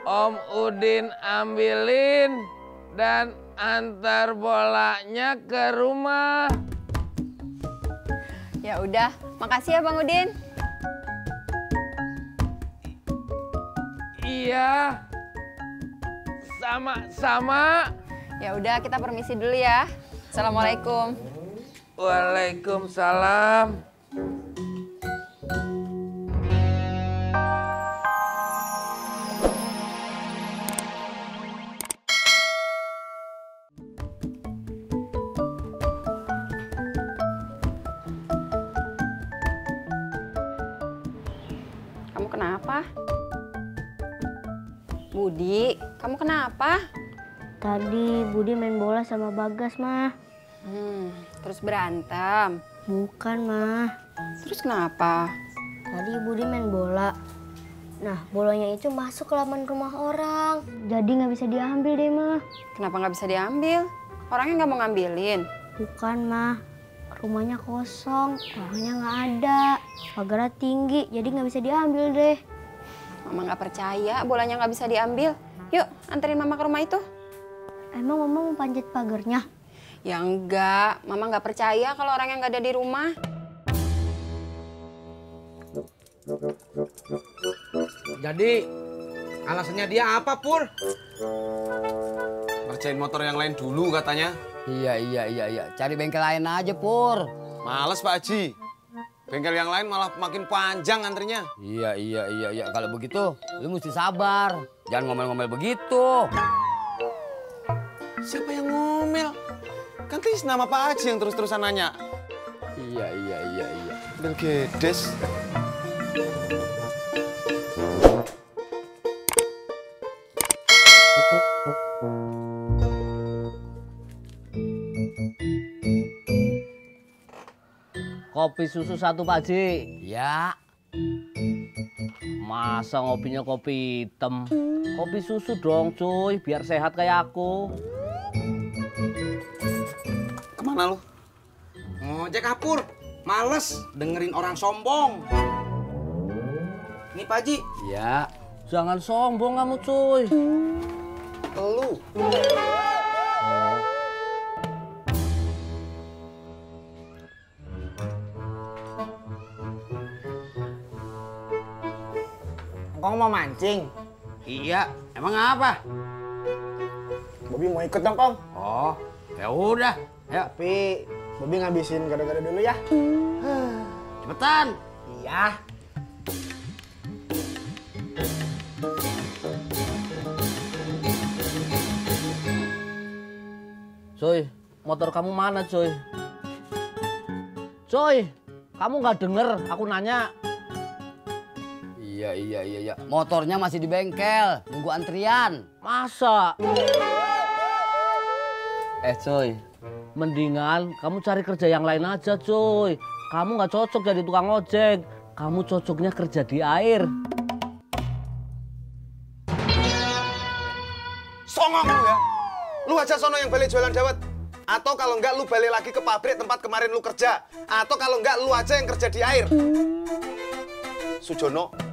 Om Udin ambilin dan antar bolanya ke rumah. Ya udah, makasih ya Bang Udin. Iya, sama-sama. Ya udah, kita permisi dulu ya. Assalamualaikum. Waalaikumsalam. Kamu kenapa? Budi, kamu kenapa? Tadi Budi main bola sama Bagas, Mah. Terus berantem? Bukan, Mah. Terus kenapa? Tadi Budi main bola. Nah, bolanya itu masuk ke halaman rumah orang. Jadi nggak bisa diambil deh, Mah. Kenapa nggak bisa diambil? Orangnya nggak mau ngambilin. Bukan, Mah. Rumahnya kosong, orangnya nggak ada. Pagarnya tinggi, jadi nggak bisa diambil deh. Mama nggak percaya bolanya nggak bisa diambil. Yuk, anterin Mama ke rumah itu. Emang Mama mau panjat pagarnya? Ya enggak, Mama nggak percaya kalau orangnya nggak ada di rumah. Jadi alasannya dia apa, Pur? Ngerjain motor yang lain dulu katanya. Iya. Cari bengkel lain aja, Pur. Males Pak Haji. Bengkel yang lain malah makin panjang antrinya. Iya. Kalau begitu, lu mesti sabar. Jangan ngomel-ngomel begitu. Siapa yang ngomel? Kan tis nama Pak Haji yang terus-terusan nanya. Iya. Bel gedes. Kopi susu satu, Pak Haji. Ya. Masa ngopinya kopi hitam? Kopi susu dong, cuy, biar sehat kayak aku. Kemana lu? Ngojek, Kapur. Males dengerin orang sombong. Nih, Pak Haji. Ya, jangan sombong kamu, cuy. Lu. Engkong mau mancing? Iya, emang apa? Bobi mau ikut dong, Kong. Oh, ya udah. Ayo, Tapi Bobi ngabisin gado-gado dulu ya. cepetan. Iya. Cuy, motor kamu mana, cuy? Cuy, kamu nggak denger aku nanya? Iya. Motornya masih di bengkel, nunggu antrian. Masa? Cuy, mendingan kamu cari kerja yang lain aja, cuy. Kamu nggak cocok jadi tukang ojek. Kamu cocoknya kerja di air. Songong lu ya. Lu aja sono yang balik jualan dawet. Atau kalau enggak lu balik lagi ke pabrik tempat kemarin lu kerja. Atau kalau enggak lu aja yang kerja di air. Sujono.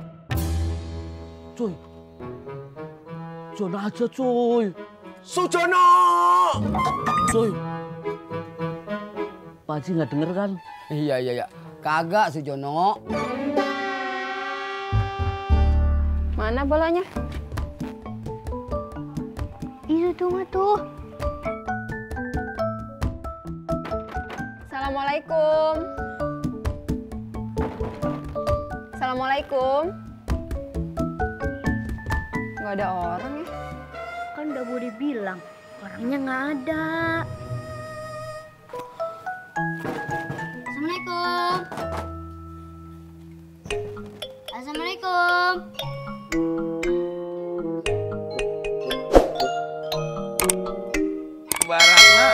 Cuy, Jono aja, cuy. Sujono! Cuy, Pak Haji nggak denger kan? Iya. Kagak, Sujono. Mana bolanya? Itu tuh, Mah, tuh. Assalamualaikum. Assalamualaikum. Nggak ada orang ya? Kan udah Budi bilang, orangnya nggak ada. Assalamualaikum. Assalamualaikum. Baratna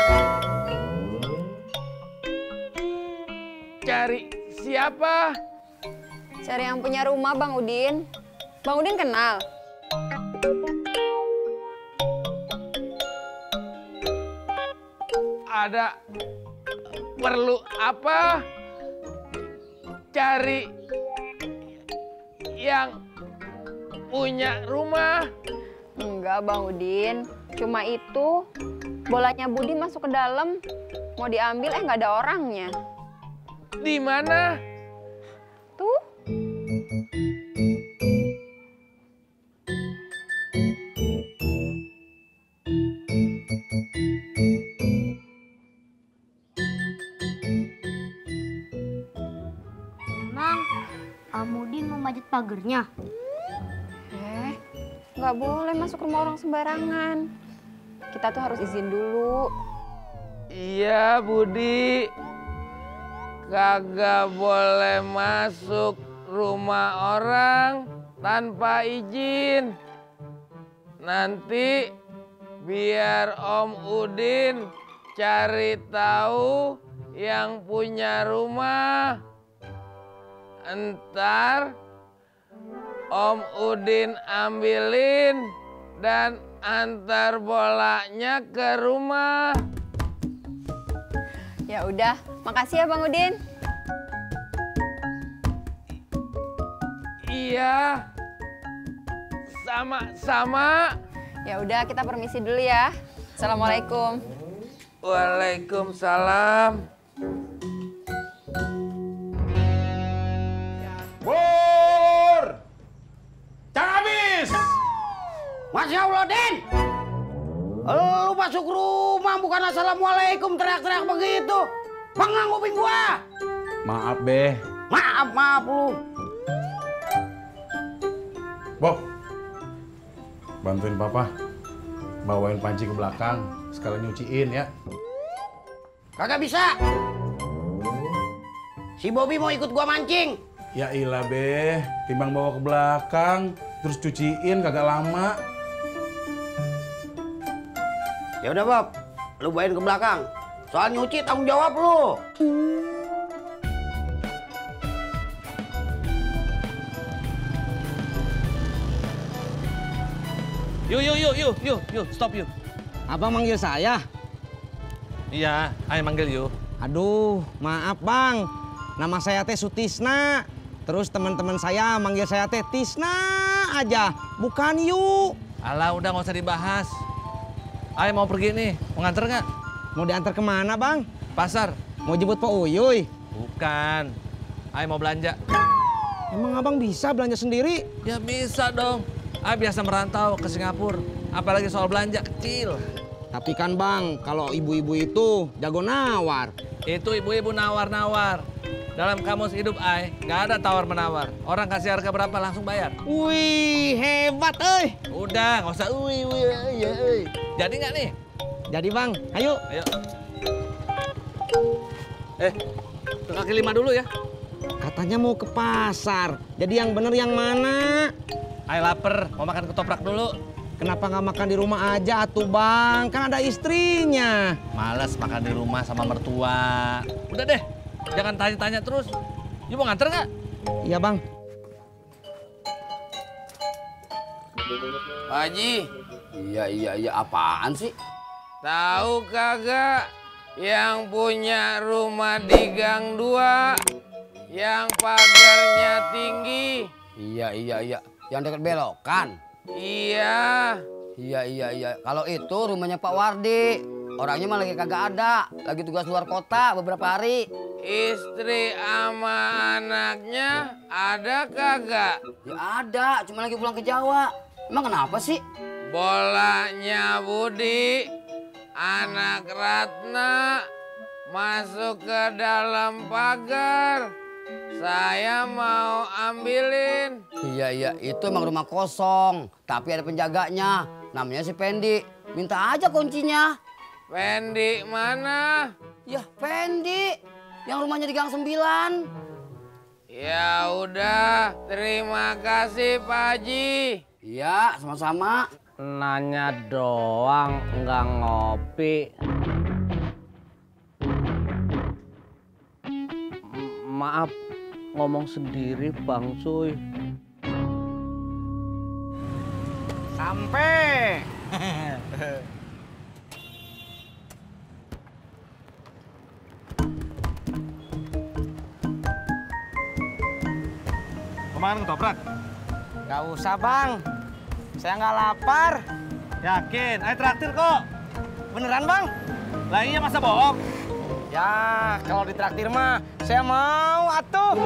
cari siapa? Cari yang punya rumah, Bang Udin. Bang Udin kenal? Ada perlu apa? Cari yang punya rumah. Enggak, Bang Udin. Cuma itu, bolanya Budi masuk ke dalam. Mau diambil, nggak ada orangnya. Di mana? Tuh. Emang Om Udin mau manjat pagernya? Nggak boleh masuk rumah orang sembarangan. Kita tuh harus izin dulu. Iya, Budi. Kagak boleh masuk rumah orang tanpa izin. Nanti biar Om Udin cari tahu yang punya rumah. Entar Om Udin ambilin dan antar bolanya ke rumah. Ya udah, makasih ya Bang Udin. Iya. Sama-sama. Ya udah, kita permisi dulu ya. Assalamualaikum. Waalaikumsalam. Bur! Jangan habis! Masya Allah, Den! Lu masuk rumah bukan assalamualaikum teriak-teriak begitu. Pengang kuping gua. Maaf, Beh. Maaf lu. Bob, bantuin Papa. Bawain panci ke belakang, sekalian nyuciin ya. Kagak bisa. Si Bobby mau ikut gua mancing. Ya ilah, Beh. Timbang bawa ke belakang, terus cuciin kagak lama. Ya udah, Bob. Lu bawain ke belakang. Soal nyuci tanggung jawab lu. Yuk, stop yuk. Abang manggil saya? Iya, ayo manggil yuk. Aduh, maaf Bang. Nama saya teh Sutisna. Terus teman-teman saya manggil saya teh Tisna aja, bukan Yu. Alah, udah nggak usah dibahas. Ayo mau pergi nih, mau nganter nggak? Mau diantar kemana Bang? Pasar. Mau jemput Pak Uyuy? Bukan. Ayo mau belanja. Emang abang bisa belanja sendiri? Ya bisa dong. Ayo biasa merantau ke Singapura. Apalagi soal belanja kecil. Tapi kan Bang, kalau ibu-ibu itu jago nawar. Itu ibu-ibu nawar-nawar. Dalam kamus hidup nggak ada tawar-menawar. Orang kasih harga berapa langsung bayar. Wih, hebat Udah, nggak usah Jadi nggak nih? Jadi Bang, ayo. Ayo. Ke kaki lima dulu ya. Katanya mau ke pasar. Jadi yang bener yang mana? Ayo lapar, mau makan ketoprak dulu. Kenapa nggak makan di rumah aja atuh Bang? Kan ada istrinya. Males makan di rumah sama mertua. Udah deh, jangan tanya-tanya terus. Yuk mau nganter nggak? Iya Bang. Pak Haji, Iya, apaan sih? tahu kagak yang punya rumah di Gang 2 yang pagarnya tinggi? Iya. Yang dekat belokan. Iya. Iya. Kalau itu rumahnya Pak Wardi. Orangnya malah lagi kagak ada. Lagi tugas luar kota beberapa hari. Istri sama anaknya ada kagak? Ya ada, cuma lagi pulang ke Jawa. Emang kenapa sih? Bolanya Budi, anak Ratna, masuk ke dalam pagar. Saya mau ambilin. Iya, itu emang rumah kosong. Tapi ada penjaganya. Namanya si Pendi. Minta aja kuncinya. Pendi mana? Ya, Pendi. Yang rumahnya di Gang 9. Ya udah, terima kasih Pak Haji. Iya, sama-sama. Nanya doang, nggak ngopi. Maaf, ngomong sendiri Bang Cuy. Sampai. Kemarin ketoprak? Gak usah Bang. Saya nggak lapar. Yakin? Ayo traktir kok. Beneran, Bang? Lah iya masa bohong? Ya, kalau ditraktir mah saya mau atuh.